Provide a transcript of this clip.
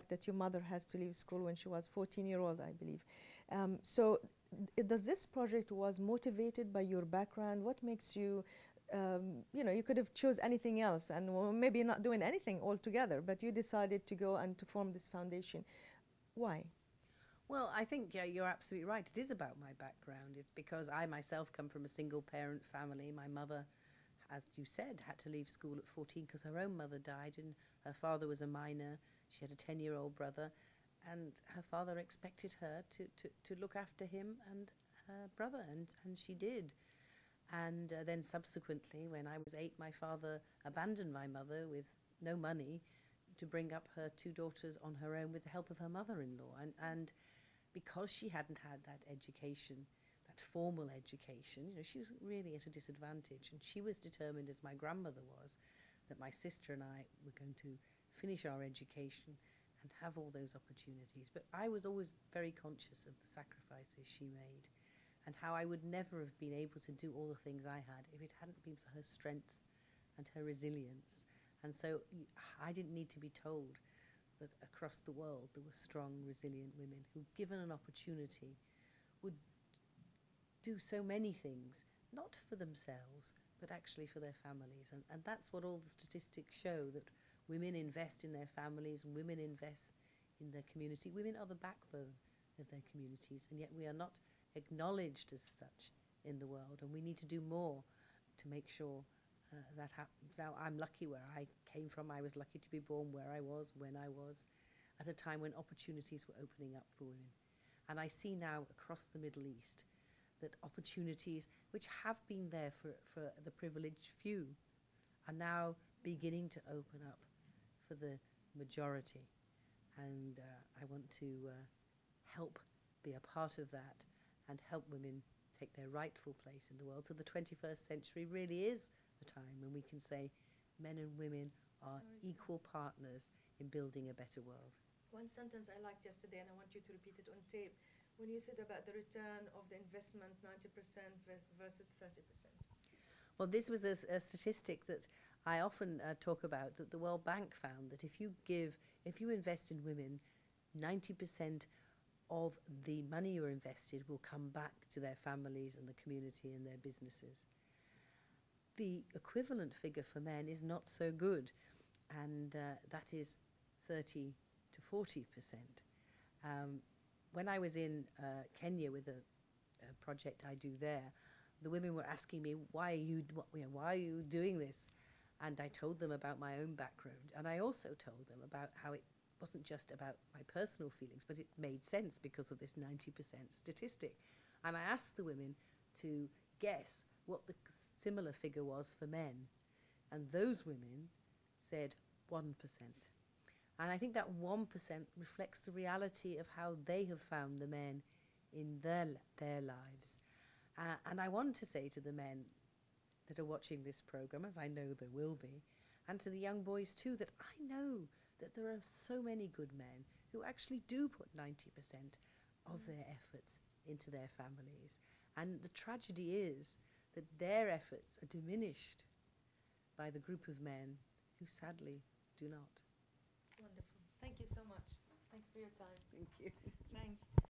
fact that your mother has to leave school when she was 14-year-old, I believe. So does this project was motivated by your background? What makes you, you know, you could have chose anything else and maybe not doing anything altogether, but you decided to go and to form this foundation. Why? Well, I think you're absolutely right. It is about my background. It's because I myself come from a single parent family. My mother, as you said, had to leave school at 14 because her own mother died and her father was a minor. She had a 10-year-old brother, and her father expected her to look after him and her brother, and she did. And then subsequently, when I was 8, my father abandoned my mother with no money to bring up her 2 daughters on her own with the help of her mother-in-law. And because she hadn't had that education, that formal education, you know, she was really at a disadvantage. And she was determined, as my grandmother was, that my sister and I were going to finish our education and have all those opportunities. But I was always very conscious of the sacrifices she made and how I would never have been able to do all the things I had if it hadn't been for her strength and her resilience. And so I didn't need to be told that across the world there were strong, resilient women who, given an opportunity, would do so many things, not for themselves, but actually for their families. And that's what all the statistics show, that women invest in their families, women invest in their community. Women are the backbone of their communities, and yet we are not acknowledged as such in the world, and we need to do more to make sure that happens. Now, I'm lucky where I came from. I was lucky to be born where I was, when I was, at a time when opportunities were opening up for women. And I see now across the Middle East that opportunities which have been there for the privileged few are now beginning to open up for the majority. And I want to help be a part of that and help women take their rightful place in the world. So the 21st century really is a time when we can say men and women are equal partners in building a better world. One sentence I liked yesterday, and I want you to repeat it on tape, when you said about the return of the investment, 90% versus 30%. Well, this was a statistic that I often talk about, that the World Bank found that if you invest in women, 90% of the money you're invested will come back to their families and the community and their businesses. The equivalent figure for men is not so good, and that is 30 to 40%. When I was in Kenya with a project I do there, the women were asking me, why are you doing this? And I told them about my own background, and I also told them about how it wasn't just about my personal feelings, but it made sense because of this 90% statistic. And I asked the women to guess what the similar figure was for men, and those women said 1%. And I think that 1% reflects the reality of how they have found the men in their lives. And I want to say to the men that are watching this program, as I know there will be, and to the young boys too, that I know that there are so many good men who actually do put 90% of their efforts into their families. And the tragedy is that their efforts are diminished by the group of men who sadly do not. Wonderful. Thank you so much. Thank you for your time. Thank you. Thanks.